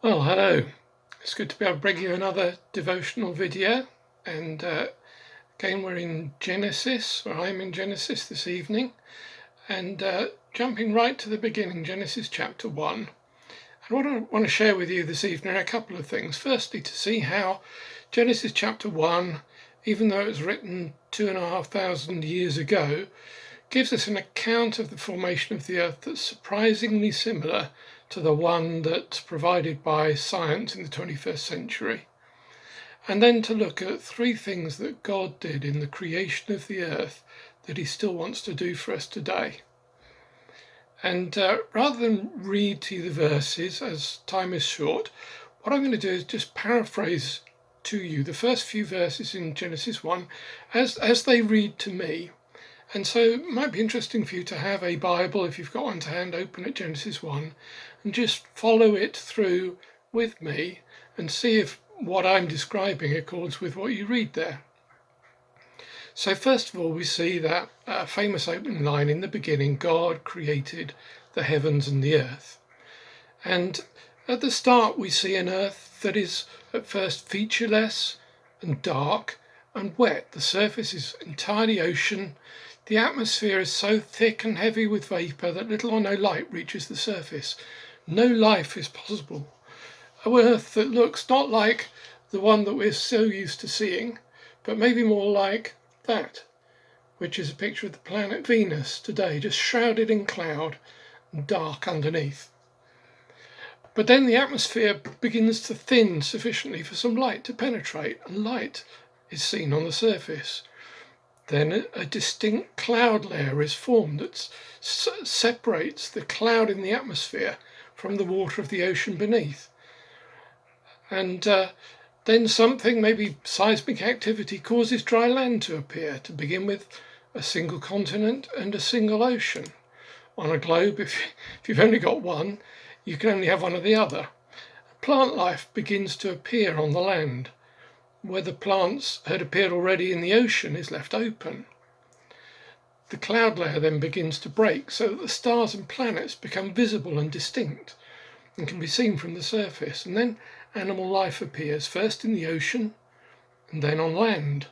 Well, hello. It's good to be able to bring you another devotional video. And again, we're in Genesis, or I'm in Genesis this evening. And jumping right to the beginning, Genesis chapter 1. And what I want to share with you this evening are a couple of things. Firstly, to see how Genesis chapter 1, even though it was written 2,500 years ago, gives us an account of the formation of the earth that's surprisingly similar to the one that's provided by science in the 21st century. And then to look at three things that God did in the creation of the earth that he still wants to do for us today. And rather than read to you the verses, as time is short, what I'm going to do is just paraphrase to you the first few verses in Genesis 1 as they read to me. And so it might be interesting for you to have a Bible, if you've got one to hand, open at Genesis 1 and just follow it through with me and see if what I'm describing accords with what you read there. So first of all, we see that famous opening line in the beginning: God created the heavens and the earth. And at the start, we see an earth that is at first featureless and dark and wet. The surface is entirely ocean. The atmosphere is so thick and heavy with vapour that little or no light reaches the surface. No life is possible. An earth that looks not like the one that we're so used to seeing, but maybe more like that, which is a picture of the planet Venus today, just shrouded in cloud and dark underneath. But then the atmosphere begins to thin sufficiently for some light to penetrate, and light is seen on the surface. Then a distinct cloud layer is formed that separates the cloud in the atmosphere from the water of the ocean beneath. And then something, maybe seismic activity, causes dry land to appear, to begin with a single continent and a single ocean. On a globe, if you've only got one, you can only have one or the other. Plant life begins to appear on the land. Where the plants had appeared already in the ocean is left open. The cloud layer then begins to break so that the stars and planets become visible and distinct and can be seen from the surface. And then animal life appears, first in the ocean and then on land.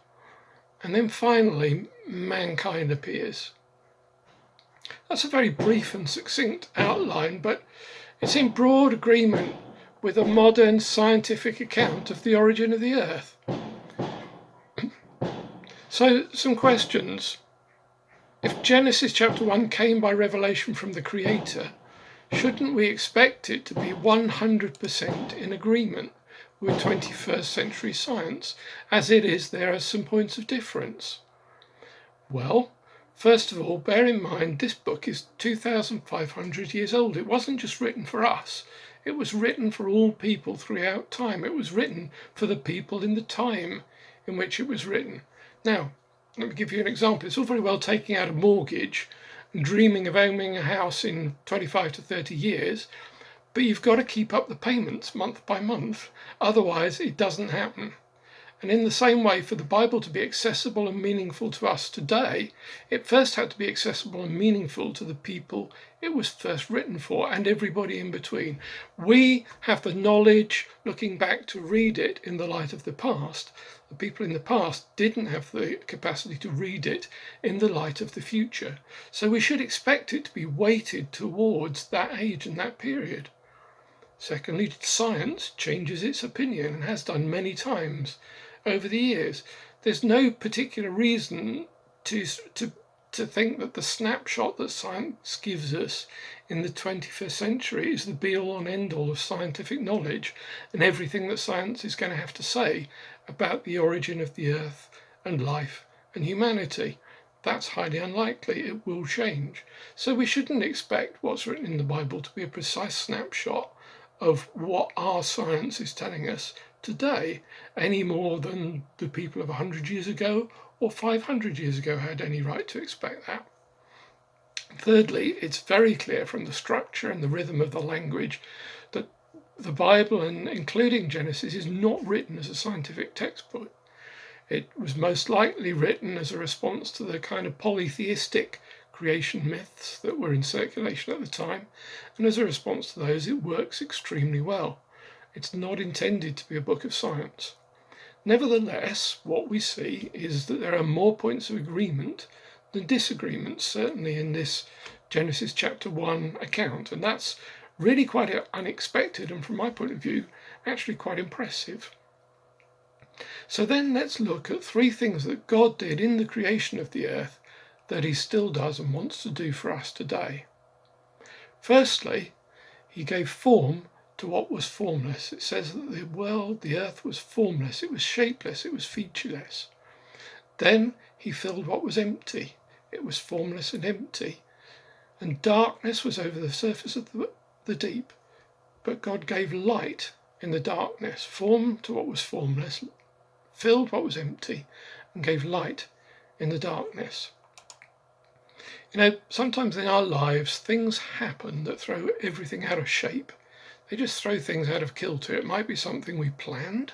And then finally, mankind appears. That's a very brief and succinct outline, but it's in broad agreement with a modern scientific account of the origin of the earth. So, some questions. If Genesis chapter 1 came by revelation from the Creator, shouldn't we expect it to be 100% in agreement with 21st century science? As it is, there are some points of difference. Well, first of all, bear in mind this book is 2,500 years old. It wasn't just written for us. It was written for all people throughout time. It was written for the people in the time in which it was written. Now, let me give you an example. It's all very well taking out a mortgage and dreaming of owning a house in 25 to 30 years, but you've got to keep up the payments month by month. Otherwise, it doesn't happen. And in the same way, for the Bible to be accessible and meaningful to us today, it first had to be accessible and meaningful to the people it was first written for and everybody in between. We have the knowledge, looking back, to read it in the light of the past. The people in the past didn't have the capacity to read it in the light of the future. So we should expect it to be weighted towards that age and that period. Secondly, science changes its opinion and has done many times over the years. There's no particular reason to think that the snapshot that science gives us in the 21st century is the be-all and end-all of scientific knowledge and everything that science is going to have to say about the origin of the earth and life and humanity. That's highly unlikely. It will change. So we shouldn't expect what's written in the Bible to be a precise snapshot of what our science is telling us today, any more than the people of 100 years ago or 500 years ago had any right to expect that. Thirdly, it's very clear from the structure and the rhythm of the language that the Bible, and including Genesis, is not written as a scientific textbook. It was most likely written as a response to the kind of polytheistic creation myths that were in circulation at the time, and as a response to those, it works extremely well. It's not intended to be a book of science. Nevertheless, what we see is that there are more points of agreement than disagreement, certainly in this Genesis chapter 1 account. And that's really quite unexpected, and from my point of view, actually quite impressive. So then let's look at 3 things that God did in the creation of the earth that he still does and wants to do for us today. Firstly, he gave form to what was formless. It says that the earth was formless, it was shapeless, it was featureless. Then he filled what was empty. It was formless and empty. And darkness was over the surface of the deep. But God gave light in the darkness, form to what was formless, filled what was empty, and gave light in the darkness. Sometimes in our lives, things happen that throw everything out of shape. They just throw things out of kilter. It might be something we planned,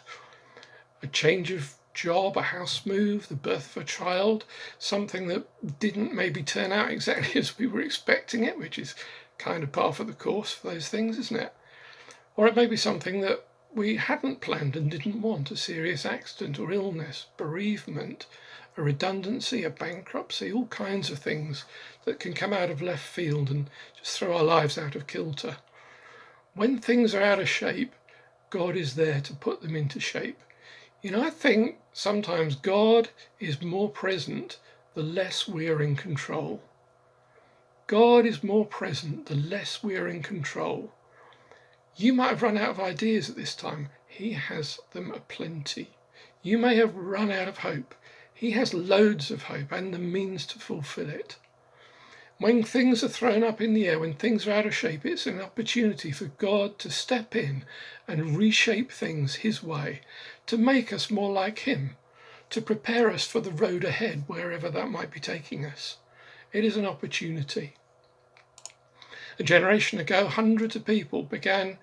a change of job, a house move, the birth of a child, something that didn't maybe turn out exactly as we were expecting it, which is kind of par for the course for those things, isn't it? Or it may be something that we hadn't planned and didn't want, a serious accident or illness, bereavement, a redundancy, a bankruptcy, all kinds of things that can come out of left field and just throw our lives out of kilter. When things are out of shape, God is there to put them into shape. I think sometimes God is more present the less we are in control. God is more present the less we are in control. You might have run out of ideas at this time. He has them aplenty. You may have run out of hope. He has loads of hope and the means to fulfill it. When things are thrown up in the air, when things are out of shape, it's an opportunity for God to step in and reshape things his way, to make us more like him, to prepare us for the road ahead, wherever that might be taking us. It is an opportunity. A generation ago, hundreds of people began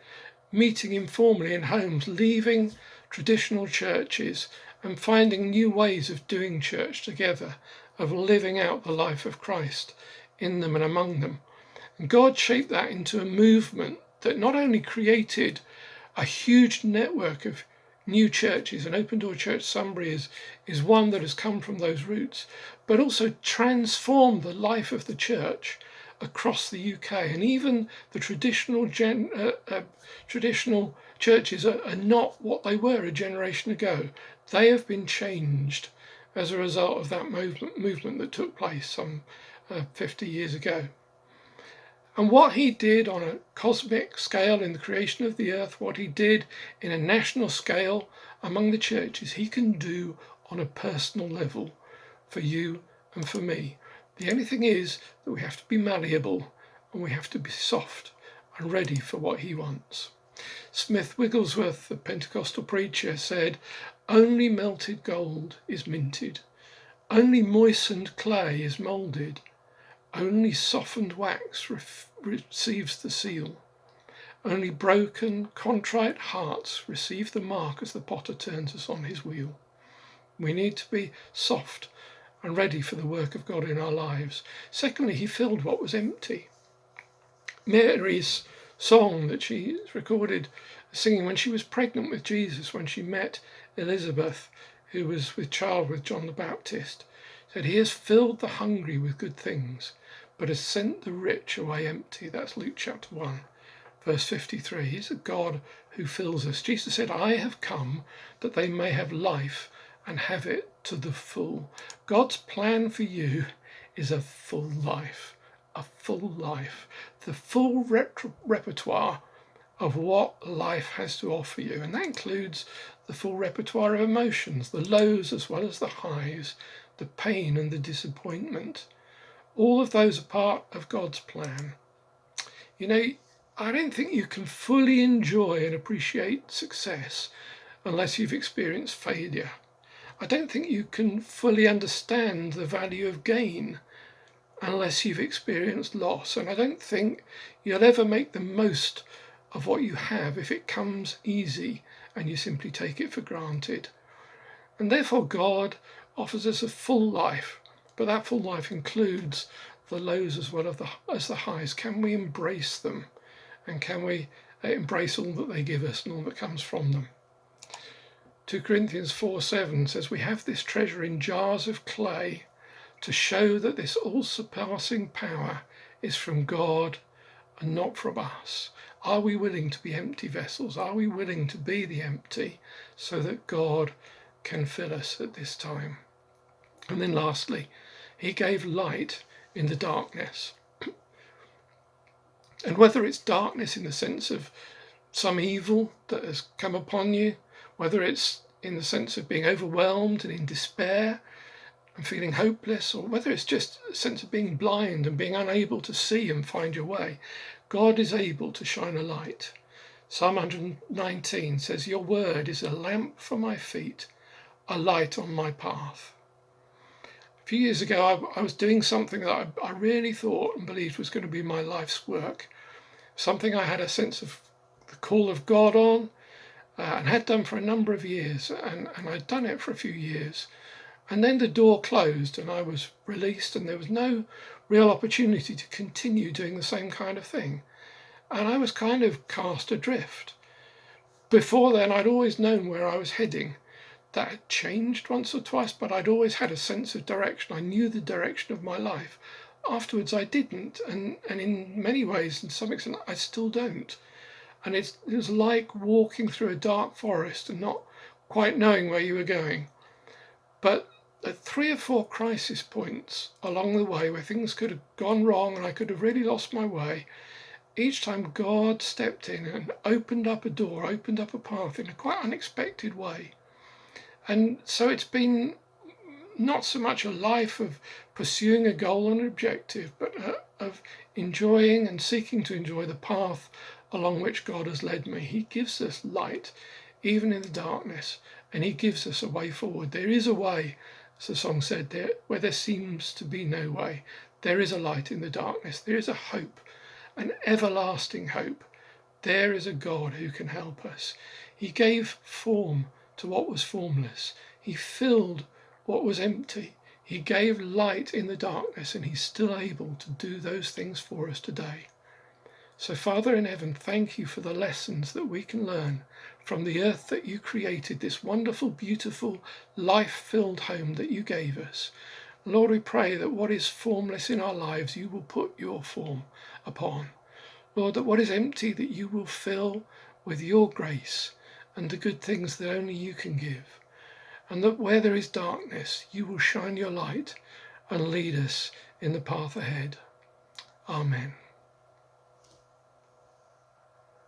meeting informally in homes, leaving traditional churches and finding new ways of doing church together, of living out the life of Christ in them and among them. And God shaped that into a movement that not only created a huge network of new churches, and Open Door Church Sunbury is one that has come from those roots, but also transformed the life of the church across the UK. And even the traditional churches are not what they were a generation ago. They have been changed as a result of that movement that took place some 50 years ago. And what he did on a cosmic scale in the creation of the earth, what he did in a national scale among the churches, he can do on a personal level for you and for me. The only thing is that we have to be malleable and we have to be soft and ready for what he wants. Smith Wigglesworth, the Pentecostal preacher, said, "Only melted gold is minted. Only moistened clay is moulded. Only softened wax receives the seal. Only broken, contrite hearts receive the mark as the potter turns us on his wheel." We need to be soft and ready for the work of God in our lives. Secondly, he filled what was empty. Mary's song that she recorded singing when she was pregnant with Jesus, when she met Elizabeth, who was with child with John the Baptist, said, "He has filled the hungry with good things, but has sent the rich away empty." That's Luke chapter 1, verse 53. He's a God who fills us. Jesus said, "I have come that they may have life and have it to the full." God's plan for you is a full life, the full repertoire of what life has to offer you. And that includes the full repertoire of emotions, the lows as well as the highs, the pain and the disappointment. All of those are part of God's plan. I don't think you can fully enjoy and appreciate success unless you've experienced failure. I don't think you can fully understand the value of gain unless you've experienced loss. And I don't think you'll ever make the most of what you have if it comes easy and you simply take it for granted. And therefore God offers us a full life, but that full life includes the lows as well as the highs. Can we embrace them? And can we embrace all that they give us and all that comes from them. 2 Corinthians 4:7 says, we have this treasure in jars of clay to show that this all-surpassing power is from God and not from us. Are we willing to be empty vessels? Are we willing to be the empty so that God can fill us at this time? And then lastly, he gave light in the darkness. And whether it's darkness in the sense of some evil that has come upon you, whether it's in the sense of being overwhelmed and in despair and feeling hopeless, or whether it's just a sense of being blind and being unable to see and find your way, God is able to shine a light. Psalm 119 says, your word is a lamp for my feet, a light on my path. A few years ago, I was doing something that I really thought and believed was going to be my life's work, something I had a sense of the call of God on, and had done for a number of years, and I'd done it for a few years. And then the door closed and I was released, and there was no real opportunity to continue doing the same kind of thing. And I was kind of cast adrift. Before then, I'd always known where I was heading. That had changed once or twice, but I'd always had a sense of direction. I knew the direction of my life. Afterwards, I didn't, and in many ways, to some extent, I still don't. And it was like walking through a dark forest and not quite knowing where you were going. But at 3 or 4 crisis points along the way where things could have gone wrong and I could have really lost my way, each time God stepped in and opened up a door, opened up a path in a quite unexpected way. And so it's been not so much a life of pursuing a goal and an objective, but of enjoying and seeking to enjoy the path along which God has led me. He gives us light, even in the darkness, and he gives us a way forward. There is a way, as the song said, there where there seems to be no way. There is a light in the darkness. There is a hope, an everlasting hope. There is a God who can help us. He gave form to what was formless. He filled what was empty. He gave light in the darkness, and he's still able to do those things for us today. So, Father in heaven, thank you for the lessons that we can learn from the earth that you created, this wonderful, beautiful, life-filled home that you gave us. Lord, we pray that what is formless in our lives, you will put your form upon. Lord, that what is empty, that you will fill with your grace and the good things that only you can give. And that where there is darkness, you will shine your light and lead us in the path ahead. Amen.